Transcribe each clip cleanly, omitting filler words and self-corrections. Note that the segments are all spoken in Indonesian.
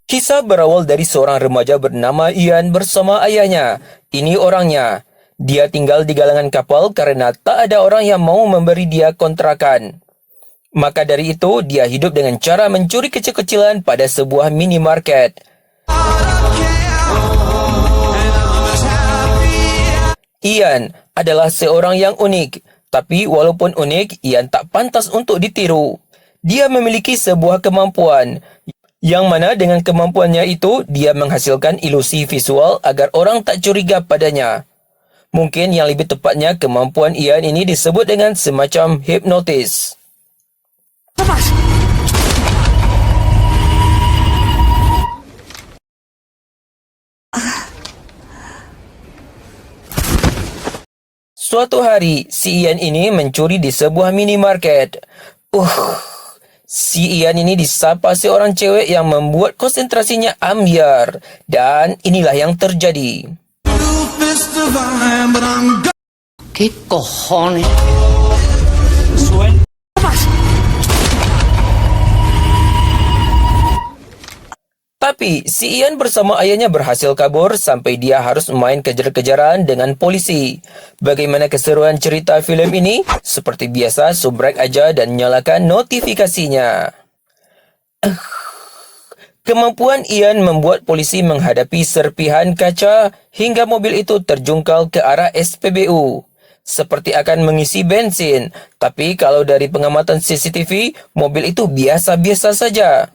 Kisah berawal dari seorang remaja bernama Ian bersama ayahnya. Ini orangnya. Dia tinggal di galangan kapal karena tak ada orang yang mau memberi dia kontrakan. Maka dari itu, dia hidup dengan cara mencuri kecil-kecilan pada sebuah minimarket. Ian adalah seorang yang unik, tapi walaupun unik, Ian tak pantas untuk ditiru. Dia memiliki sebuah kemampuan, yang mana dengan kemampuannya itu, dia menghasilkan ilusi visual agar orang tak curiga padanya. Mungkin yang lebih tepatnya kemampuan Ian ini disebut dengan semacam hipnotis. Suatu hari, si Ian ini mencuri di sebuah minimarket. Si Ian ini disapa seorang cewek yang membuat konsentrasinya ambyar. Dan inilah yang terjadi. ¿Qué cojones? Tapi si Ian bersama ayahnya berhasil kabur sampai dia harus main kejar-kejaran dengan polisi. Bagaimana keseruan cerita filem ini? Seperti biasa, subrek aja dan nyalakan notifikasinya. Kemampuan Ian membuat polisi menghadapi serpihan kaca hingga mobil itu terjungkal ke arah SPBU. Seperti akan mengisi bensin. Tapi kalau dari pengamatan CCTV, mobil itu biasa-biasa saja.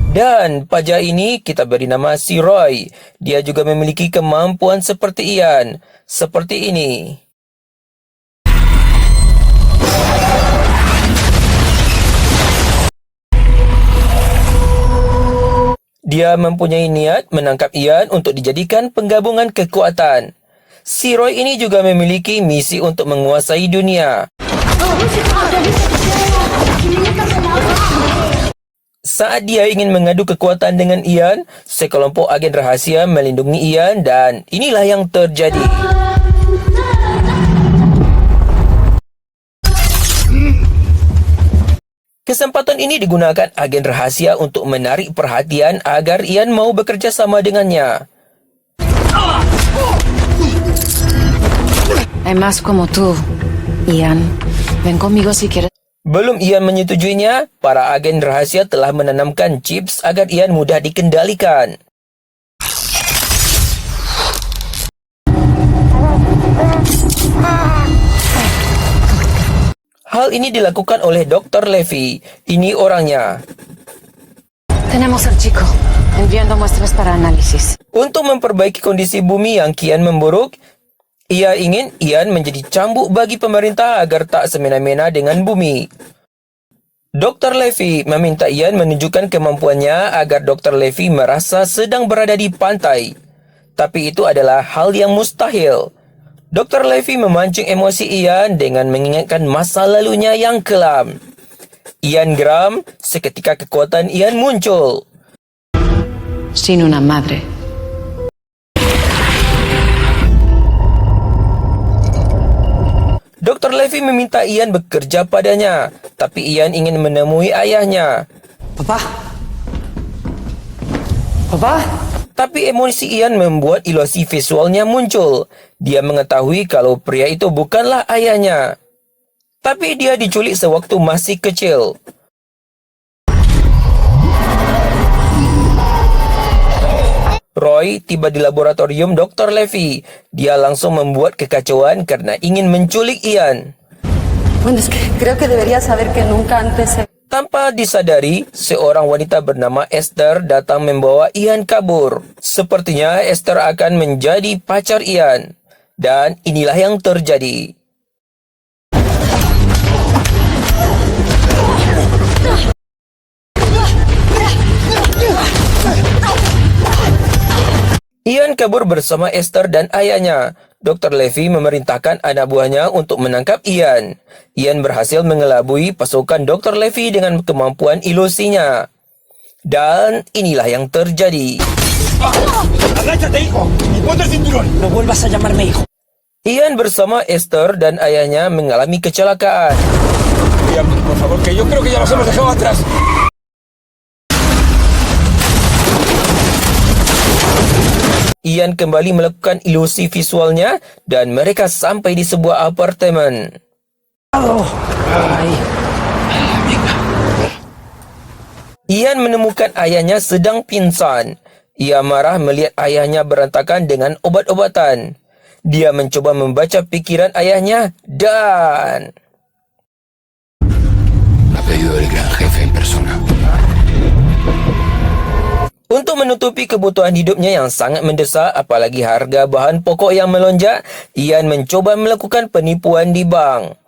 Dan pajak ini kita beri nama si Roy. Dia juga memiliki kemampuan seperti Ian. Seperti ini. Dia mempunyai niat menangkap Ian untuk dijadikan penggabungan kekuatan. Si Roy ini juga memiliki misi untuk menguasai dunia. Saat dia ingin mengadu kekuatan dengan Ian, sekelompok agen rahasia melindungi Ian dan inilah yang terjadi. Kesempatan ini digunakan agen rahasia untuk menarik perhatian agar Ian mau bekerja sama dengannya. Hay más como tú, Ian. Ven conmigo si quieres. Belum Ian menyetujuinya, para agen rahasia telah menanamkan chips agar Ian mudah dikendalikan. Hal ini dilakukan oleh Dr. Levy. Ini orangnya. Tenemos al chico, enviando muestras para análisis. Untuk memperbaiki kondisi bumi yang kian memburuk, ia ingin Ian menjadi cambuk bagi pemerintah agar tak semena-mena dengan bumi. Dr. Levy meminta Ian menunjukkan kemampuannya agar Dr. Levy merasa sedang berada di pantai. Tapi itu adalah hal yang mustahil. Dr. Levy memancing emosi Ian dengan mengingatkan masa lalunya yang kelam. Ian geram, seketika kekuatan Ian muncul. Sin una madre. Dr. Levy meminta Ian bekerja padanya, tapi Ian ingin menemui ayahnya. Papá. Papá. Tapi emosi Ian membuat ilusi visualnya muncul. Dia mengetahui kalau pria itu bukanlah ayahnya. Tapi dia diculik sewaktu masih kecil. Roy tiba di laboratorium Dr. Levy. Dia langsung membuat kekacauan karena ingin menculik Ian. Bueno, es que creo que debería saber que nunca antes Tanpa disadari, seorang wanita bernama Esther datang membawa Ian kabur. Sepertinya Esther akan menjadi pacar Ian. Dan inilah yang terjadi. Ian kabur bersama Esther dan ayahnya. Dr. Levy memerintahkan anak buahnya untuk menangkap Ian. Ian berhasil mengelabui pasukan Dr. Levy dengan kemampuan ilusinya. Dan inilah yang terjadi. ¡Agáchate, hijo! ¡Y ponte el cinturón! No vuelvas a llamarme hijo. Ian bersama Esther dan ayahnya mengalami kecelakaan. Liam, por favor, que yo creo que ya los hemos dejado atrás. Ian kembali melakukan ilusi visualnya dan mereka sampai di sebuah apartemen. Ay, Ian menemukan ayahnya sedang pingsan. Ia marah melihat ayahnya berantakan dengan obat-obatan. Dia mencoba membaca pikiran ayahnya dan... Ha pedido el gran jefe en persona. Untuk menutupi kebutuhan hidupnya yang sangat mendesak, apalagi harga bahan pokok yang melonjak, Ian mencoba melakukan penipuan di bank.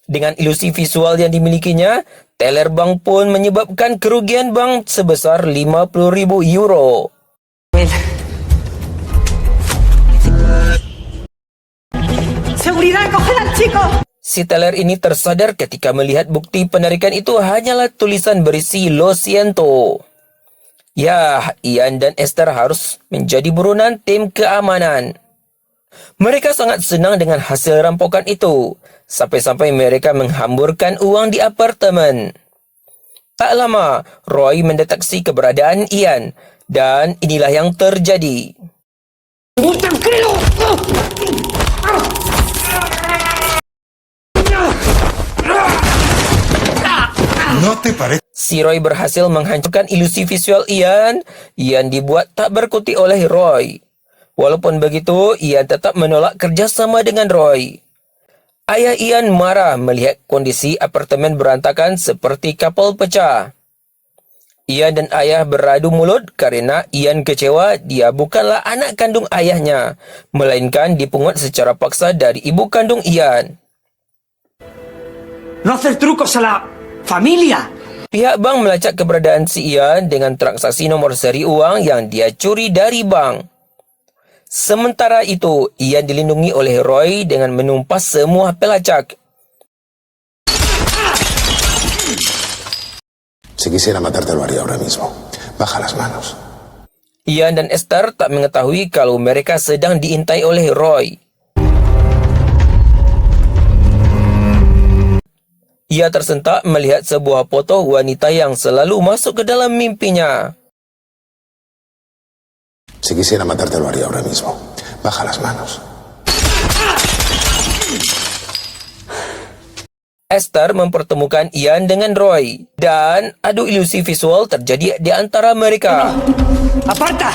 Dengan ilusi visual yang dimilikinya, teller bank pun menyebabkan kerugian bank sebesar 50,000 euro. ¡Seguridad, cogen al chico! Si teller ini tersadar ketika melihat bukti penarikan itu hanyalah tulisan berisi "Lo siento". Ya, Ian dan Esther harus menjadi buronan tim keamanan. Mereka sangat senang dengan hasil rampokan itu, sampai-sampai mereka menghamburkan uang di apartemen. Tak lama, Roy mendeteksi keberadaan Ian, dan inilah yang terjadi. ¿No te parece? Si Roy berhasil menghancurkan ilusi visual Ian dibuat tak berkutik oleh Roy. Walaupun begitu, Ian tetap menolak kerjasama dengan Roy. Ayah Ian marah melihat kondisi apartemen berantakan seperti kapal pecah. Ian dan ayah beradu mulut karena Ian kecewa dia bukanlah anak kandung ayahnya, melainkan dipungut secara paksa dari ibu kandung Ian. no hacer trucos a la familia. Pihak bank melacak keberadaan si Ian dengan transaksi nomor seri uang yang dia curi dari bank. Sementara itu, Ian dilindungi oleh Roy dengan menumpas semua pelacak. Si quisiera matarte lo haría ahora mismo. Baja las manos. Ian dan Esther tak mengetahui kalau mereka sedang diintai oleh Roy. Ia tersentak melihat sebuah foto wanita yang selalu masuk ke dalam mimpinya. Si quisiera matarte lo haría ahora mismo. Baja las manos. Esther mempertemukan Ian dengan Roy dan adu ilusi visual terjadi di antara mereka. ¡Aparta!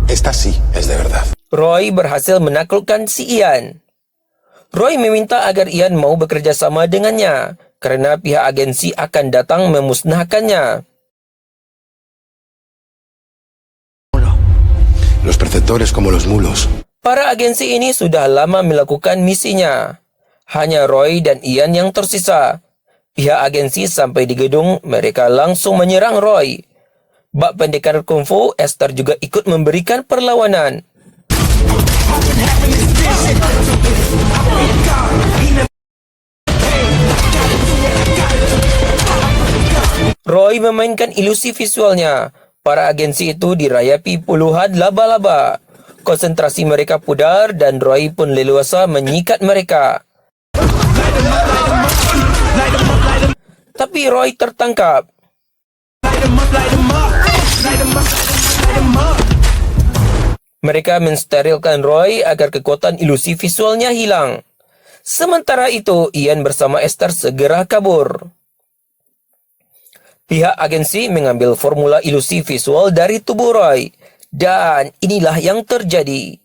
Esta sí es de verdad. Roy berhasil menaklukkan si Ian. Roy meminta agar Ian mau bekerja sama dengannya kerana pihak agensi akan datang memusnahkannya. Los preceptores como los mulos. Para agensi ini sudah lama melakukan misinya. Hanya Roy dan Ian yang tersisa. Pihak agensi sampai di gedung, mereka langsung menyerang Roy. Bak pendekar kungfu, Esther juga ikut memberikan perlawanan. Roy memainkan ilusi visualnya. Para agensi itu dirayapi puluhan laba-laba. Konsentrasi mereka pudar dan Roy pun leluasa menyikat mereka. Tapi Roy tertangkap. Mereka mensterilkan Roy agar kekuatan ilusi visualnya hilang. Sementara itu, Ian bersama Esther segera kabur. Pihak agensi mengambil formula ilusi visual dari tubuh Roy. Dan inilah yang terjadi.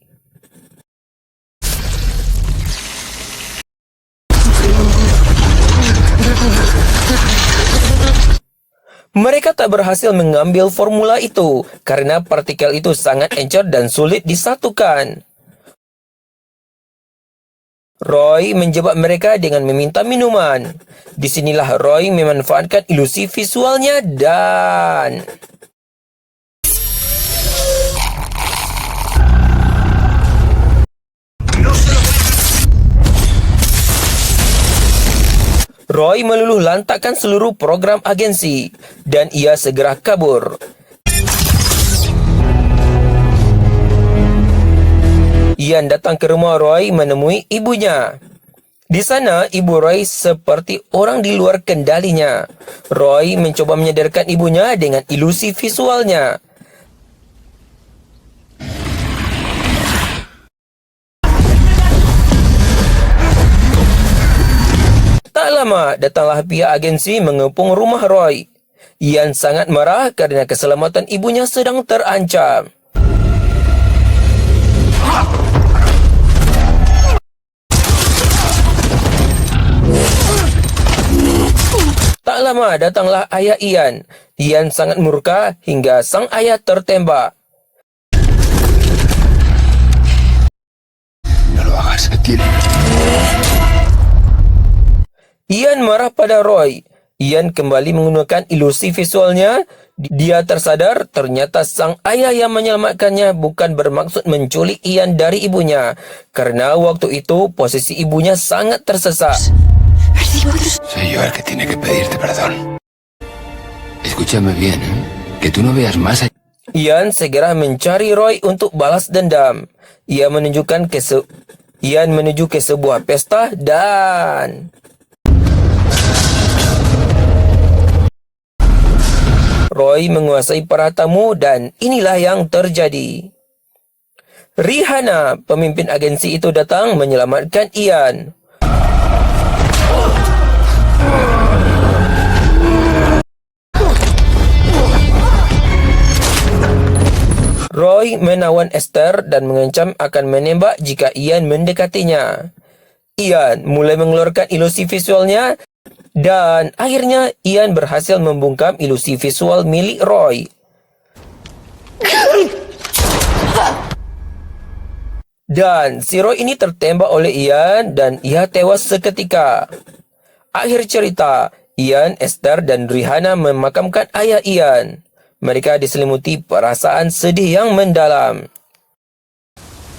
Mereka tak berhasil mengambil formula itu karena partikel itu sangat encer dan sulit disatukan. Roy menjebak mereka dengan meminta minuman. Disinilah Roy memanfaatkan ilusi visualnya dan... Roy meluluh lantakkan seluruh program agensi dan ia segera kabur. Ian datang ke rumah Roy menemui ibunya. Di sana, ibu Roy seperti orang di luar kendalinya. Roy mencoba menyadarkan ibunya dengan ilusi visualnya. Tak lama, datanglah pihak agensi mengepung rumah Roy. Ian sangat marah kerana keselamatan ibunya sedang terancam. Tak lama datanglah ayah Ian. Ian sangat murka hingga sang ayah tertembak. No lo hagas, tiene. Ian marah pada Roy. Ian kembali menggunakan ilusi visualnya. Dia tersadar ternyata sang ayah yang menyelamatkannya bukan bermaksud menculik Ian dari ibunya. Karena waktu itu posisi ibunya sangat tersesat. Soy yo el que tiene que pedirte perdón. Escúchame bien, ¿eh? Que tú no veas más allá. Ian segera mencari Roy untuk balas dendam. Ia menunjukkan Ian menuju ke sebuah pesta dan Roy menguasai para tamu dan inilah yang terjadi. Rihanna, pemimpin agensi itu datang menyelamatkan Ian. Roy menawan Esther dan mengancam akan menembak jika Ian mendekatinya. Ian mulai mengeluarkan ilusi visualnya dan akhirnya Ian berhasil membungkam ilusi visual milik Roy. Dan si Roy ini tertembak oleh Ian dan ia tewas seketika. Akhir cerita, Ian, Esther dan Rihanna memakamkan ayah Ian. Mereka diselimuti perasaan sedih yang mendalam.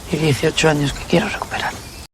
Y 18 años que quiero recuperar.